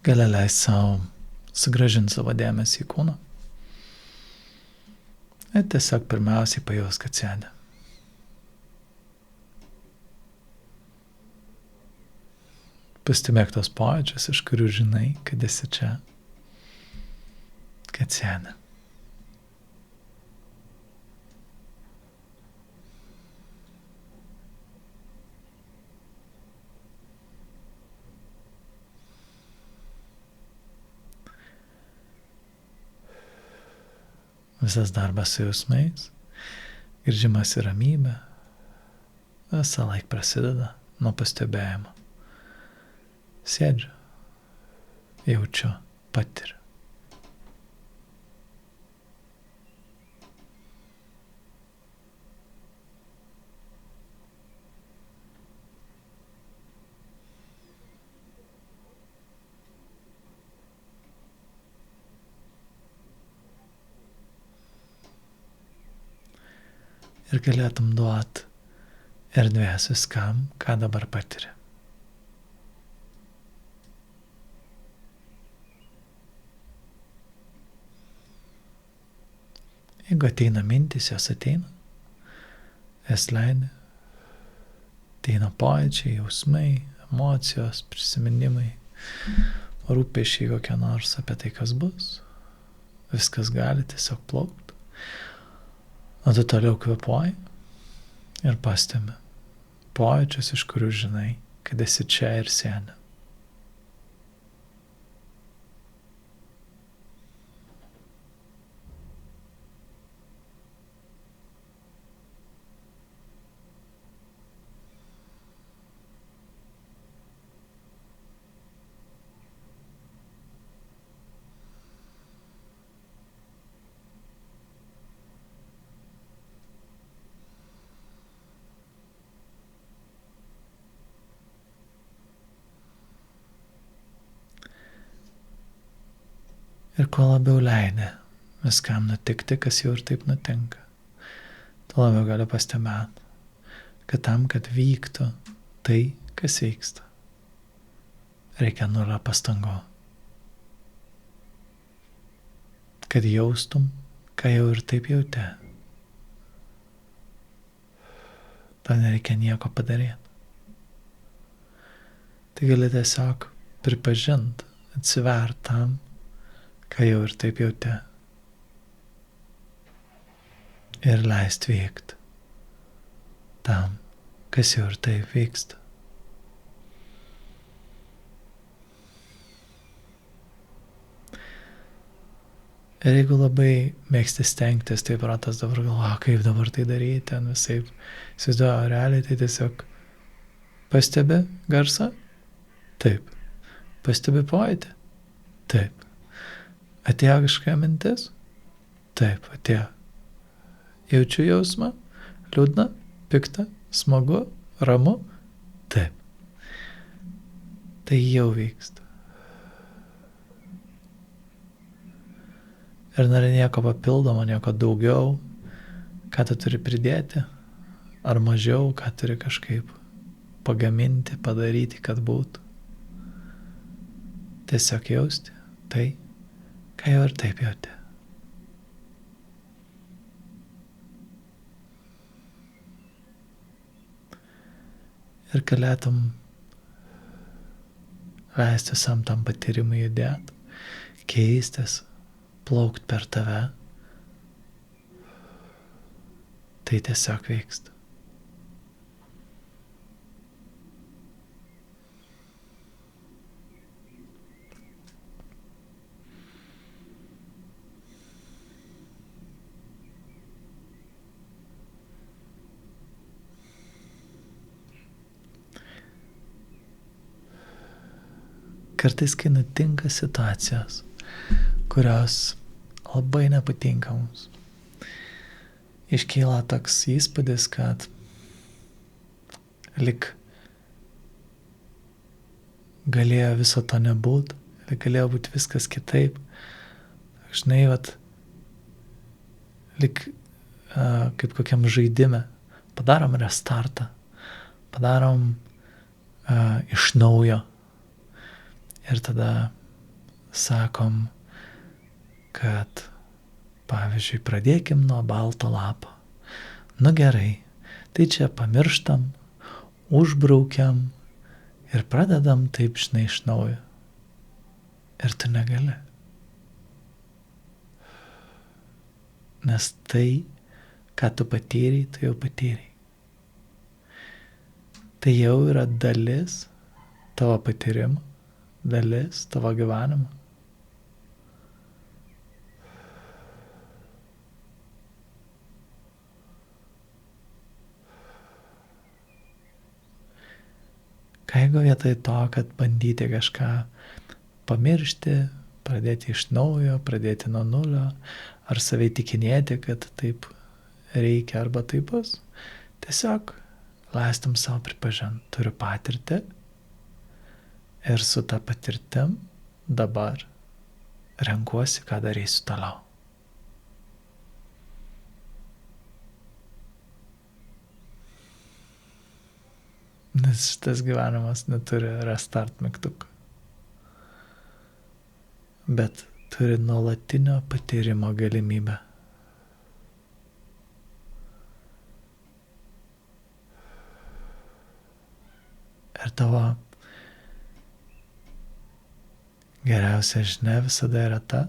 gali leisti savo sugrąžinti savo dėmesį į kūną. Ir tiesiog pirmiausiai pajaus, kad sėdi. Pastebėk tos pojūčius, iš kurių žinai, kad esi čia, kad sėdi. Visas darbas su jausmais, grįžimas į ramybę, visą laiką prasideda nuo pastebėjimo. Sėdžiu, jaučiu, patiriu. Ir galėtum duoti erdvės viskam, ką dabar patiri. Jeigu ateina mintys, jos ateina, jas leidi, ateina pojūčiai, jausmai, emocijos, prisiminimai, rūpesčiai kokie nors apie tai, kas bus, viskas gali tiesiog plaukti. O tu toliau kvėpuoji ir pastebi pojūčius, iš kurių žinai, kad esi čia ir sėdi. Ir kuo labiau leidi viskam nutikti, kas jau ir taip nutinka, tuo labiau gali pastebėti, kad tam, kad vyktų tai, kas vyksta, reikia nulio pastangų. Kad jaustum, ką jau ir taip jauti. To nereikia nieko padaryti. Tai gali tiesiog pripažinti, atsivert tam, ką jau ir taip jauti. Ir leist vykti tam, kas jau ir taip vyksta. Ir jeigu labai mėgsti stengtis, tai protas dabar galvoja, kaip dabar tai daryti, ten visaip įsivaizduoja, realiai tai tiesiog pastebi garsą? Taip. Pastebi pojūtį? Taip. Atėjo kažkokia mintis? Taip, atėjo. Jaučiu jausmą? Liūdna? Pikta? Smagu? Ramu? Taip. Tai jau vyksta. Ir nėra nieko papildomo, nieko daugiau, ką tu turi pridėti, ar mažiau, ką turi kažkaip pagaminti, padaryti, kad būtų. Tiesiog jausti tai, ką jau ir taip jauti. Ir galėtum leisti visam tam patyrimui judėti, keistis, plaukt per tave. Tai tiesiog vyksta. Kartais, kai nutinka situacijos, kurios labai nepatinka mums, iškyla toks įspūdis, kad lik galėjo viso to nebūt, lik galėjo būti viskas kitaip. Žinai, lik kaip kokiam žaidime, padarom restartą, padarom iš naujo. Ir tada sakom, kad pavyzdžiui pradėkim nuo balto lapo. Nu gerai, tai čia pamirštam, užbraukiam ir pradedam taip, žinai, iš naujo. Ir tu negali. Nes tai, ką tu patyrei, tu jau patyrei. Tai jau yra dalis tavo patyrimo, dalis tavo gyvenimo. Ką jeigu vietoj to, kad bandyti kažką pamiršti, pradėti iš naujo, pradėti nuo nulio, ar savai tikinėti, kad taip reikia arba taip bus, tiesiog leistum savo pripažinti, turiu patirtį ir su ta patirtim dabar renkuosi, ką darysiu toliau. Nes šitas gyvenimas neturi restart mygtuko, bet turi nuolatinio patyrimo galimybę. Ir tavo geriausia žinia visada yra ta,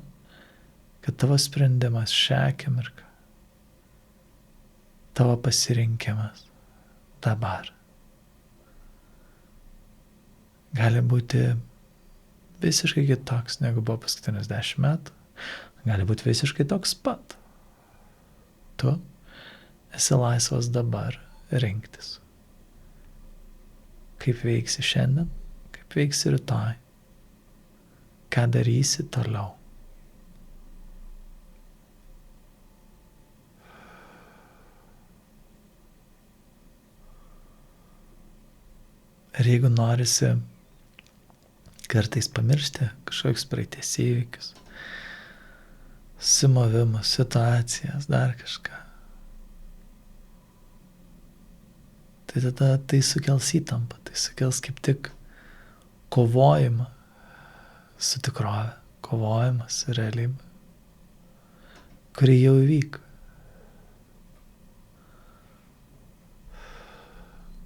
kad tavo sprendimas šią akimirką, tavo pasirinkimas dabar gali būti visiškai kitoks, negu buvo paskutinius 10 metų. Gali būti visiškai toks pat. Tu esi laisvas dabar rinktis. Kaip veiksi šiandien, kaip veiksi rytoj. Ką darysi toliau. Ir jeigu norisi kartais pamiršti kažkokius praeities įvykius, sumovimus, situacijas, dar kažką, tai tada tai sukels įtampą, tai sukels kaip tik kovojimą su tikrove, kovojimą su realybė, kuri jau įvyko.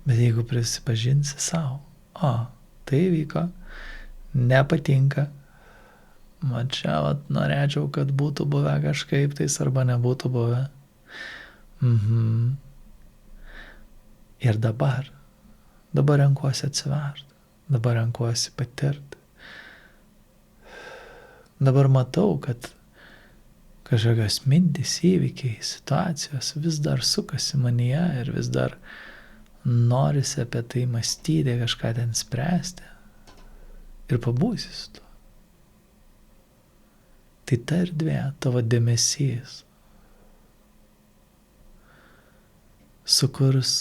Bet jeigu prisipažinsi savo, tai įvyko, nepatinka, man čia norėčiau, kad būtų buvę kažkaip tais arba nebūtų buvę. Ir dabar renkuosi atsiverti, dabar renkuosi patirti. Dabar matau, kad kažkokios mintys, įvykiai, situacijos vis dar sukasi manyje ir vis dar norisi apie tai mąstyti, kažką ten spręsti. Ir pabūsi su to. Tai ta erdvė, tavo dėmesys sukurs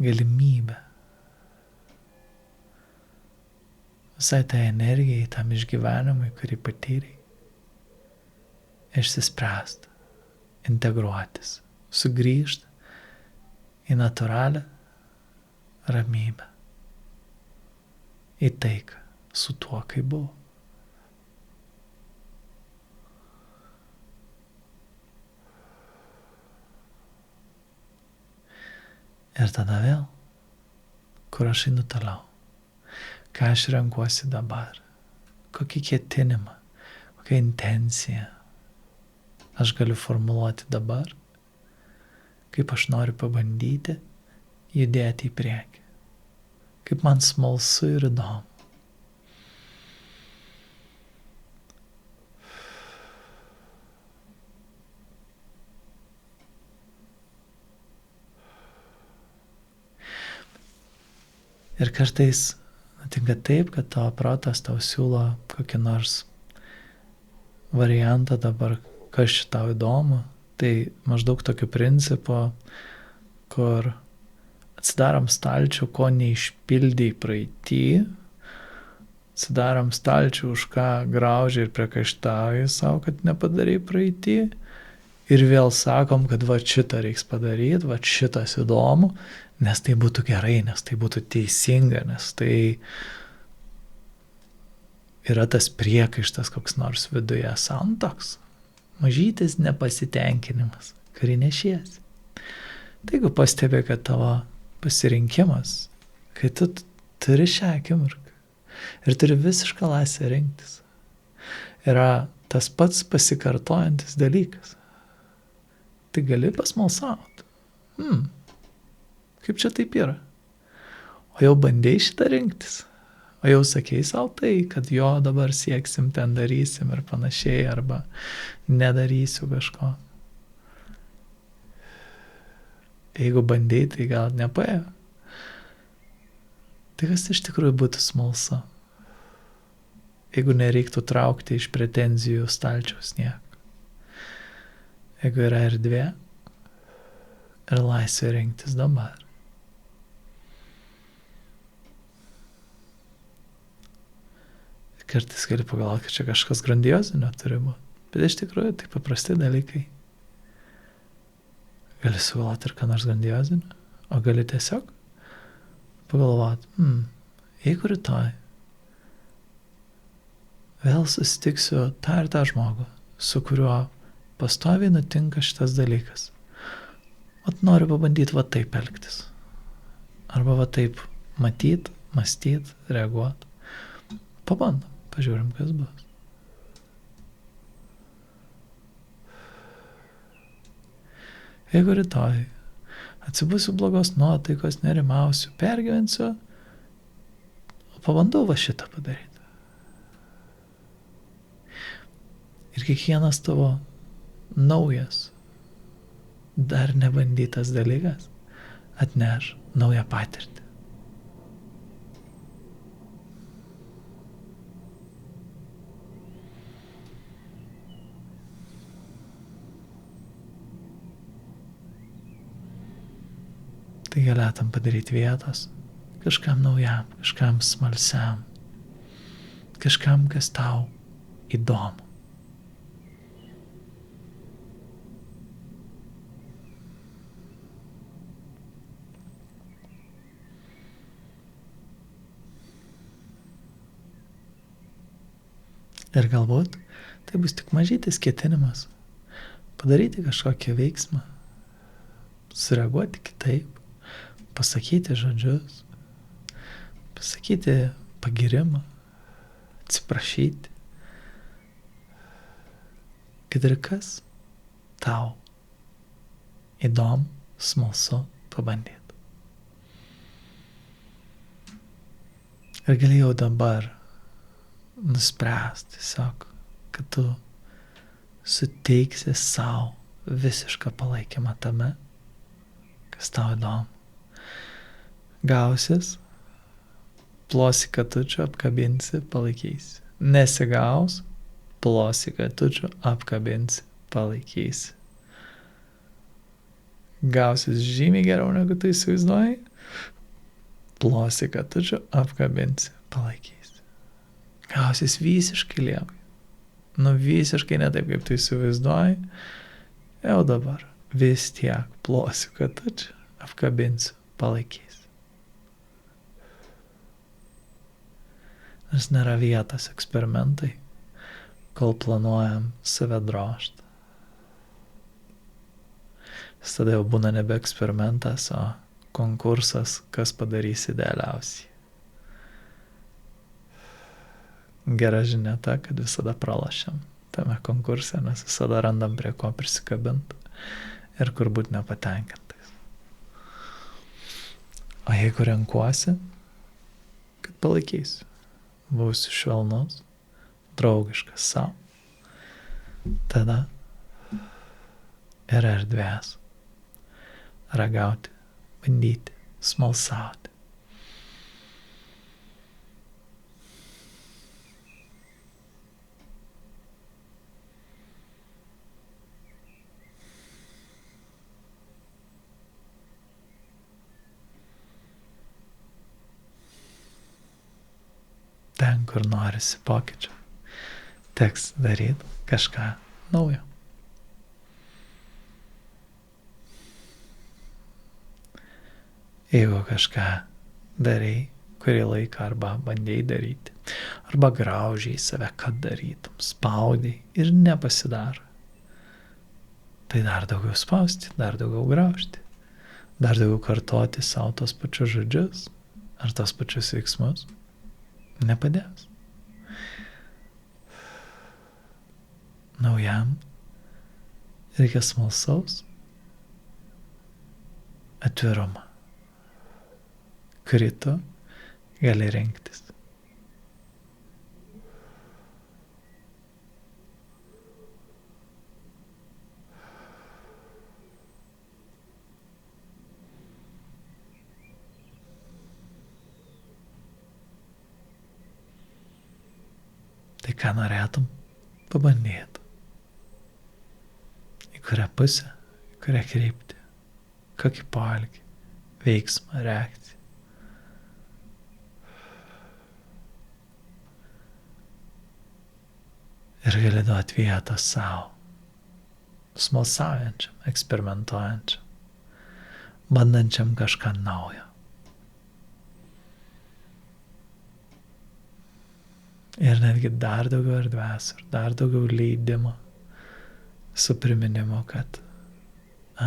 galimybę visai tai energijai, tam išgyvenimui, kurį patyrei, išsispręsti, integruotis, sugrįžti į natūralią ramybę, į taiką su tuo, kaip buvo. Ir tada vėl, kur aš einu toliau, ką aš renkuosi dabar, kokį ketinimą, kokią intenciją aš galiu formuluoti dabar, kaip aš noriu pabandyti judėti į priekį, kaip man smalsu ir įdomu. Ir kartais nutinka taip, kad tavo protas tau siūlo kokį nors variantą dabar, kas čia tau įdomu. Tai maždaug tokiu principu, kur atsidarom stalčių, ko neišpildei praeitį, atsidarom stalčių, už ką grauži ir priekaištauji savo, kad nepadarai praeitį. Ir vėl sakom, kad va šitą reiks padaryti, va šitas įdomu, nes tai būtų gerai, nes tai būtų teisinga, nes tai yra tas priekaištas koks nors viduje, santoks, mažytis nepasitenkinimas, kurį nešiesi. Tai jeigu pastebi, kad tavo pasirinkimas, kai tu turi šią akimirką ir turi visišką laisvę rinktis, yra tas pats pasikartojantis dalykas, tai gali pasmalsauti. Kaip čia taip yra? O jau bandėjai šitą rinktis? O jau sakei savo tai, kad jo dabar sieksim, ten darysim ir panašiai, arba nedarysiu kažko. Jeigu bandėjai, tai gal nepaėjo. Tai kas iš tikrųjų būtų smalsa? Jeigu nereiktų traukti iš pretenzijų stalčiaus nieko. Jeigu yra erdvė ir laisvė rinktis dabar. Kartais gali pagalvoti, kad čia kažkas grandiozinio turi būti. Bet iš tikrųjų tai paprasti dalykai. Gali sugalvoti ir ką nors grandiozinio, o gali tiesiog pagalvoti, jeigu rytoj vėl susitiksiu tą ir tą žmogų, su kuriuo pastoviai nutinka šitas dalykas. Vat noriu pabandyti va taip elgtis. Arba va taip matyti, mąstyti, reaguoti. Pabandom. Pažiūrim, kas bus. Jeigu rytoj atsibusiu blogos nuotaikos, nerimausiu, pergyvensiu, pabandau va šitą padaryti. Ir kiekvienas tavo naujas, dar nebandytas dalykas atneš naują patirtį. Tai galėtum padaryti vietos kažkam naujam, kažkam smalsiam, kažkam, kas tau įdomu. Ir galbūt tai bus tik mažytis ketinimas padaryti kažkokį veiksmą, sureaguoti kitaip, pasakyti žodžius, pasakyti pagirimą, atsiprašyti, kad ir kas tau įdomu, smalsu pabandyti. Ir gali jau dabar nuspręsti tiesiog, kad tu suteiksi savo visišką palaikymą tame, kas tau įdomu. Gausis, plosi katučių, apkabinsi, palaikysi. Nesigaus, plosi katučių, apkabinsi, palaikysi. Gausis žymiai geriau negu tu įsivaizduoji, plosi katučių, apkabinsi, palaikysi. Gausis visiškai lievai. Visiškai ne taip, kaip tu įsivaizduoji. Jau dabar vis tiek plosiu katučių, apkabinsiu, palaikysiu. Nes nėra vietos eksperimentai, kol planuojam save drožti. Tada jau būna nebe eksperimentas, o konkursas, kas padarys idealiausiai. Gera žinia ta, kad visada pralošiam tame konkurse, nes visada randam prie ko prisikabinti ir kur būti nepatenkintais. O jeigu renkuosi, kad palaikysiu, būsiu švelnus, draugiškas savo, tada yra erdvės ragauti, bandyti, smalsauti. Ten, kur norisi pokyčio, teks daryti kažką naujo. Jeigu kažką darai, kurį laiką arba bandėjai daryti, arba graužiai save, kad darytum, spaudai ir nepasidaro. Tai dar daugiau spausti, dar daugiau graužti, dar daugiau kartoti savo tos pačius žodžius ar tos pačius veiksmus nepadės. Naujam reikia smalsaus atvirumą, kurį tu gali rinktis. Tai ką norėtum, pabandėt. Į kurią pusę, į kurią kryptį, kokį poelgį, veiksmą, reakciją. Ir gali duoti vietą savo, smalsaujančiam, eksperimentuojančiam, bandančiam kažką naujo. Ir netgi dar daugiau erdvės ir dar daugiau leidimo su priminimu, kad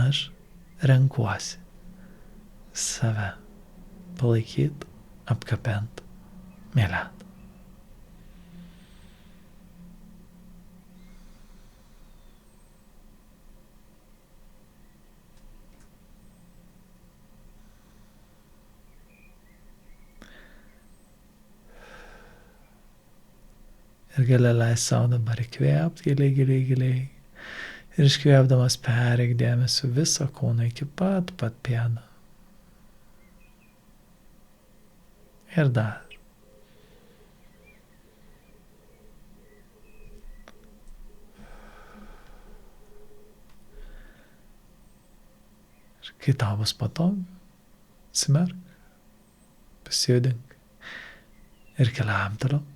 aš renkuosi save palaikyti, apkabinti, mylėti. Ir gali leisti savo dabar įkvėpti giliai. Ir iškvėpdamas pereik dėmesį visą kūną iki pat pėdą. Ir dar. Ir kai tau bus patogu, atsimerk, pasijudink ir keliaujam toliau.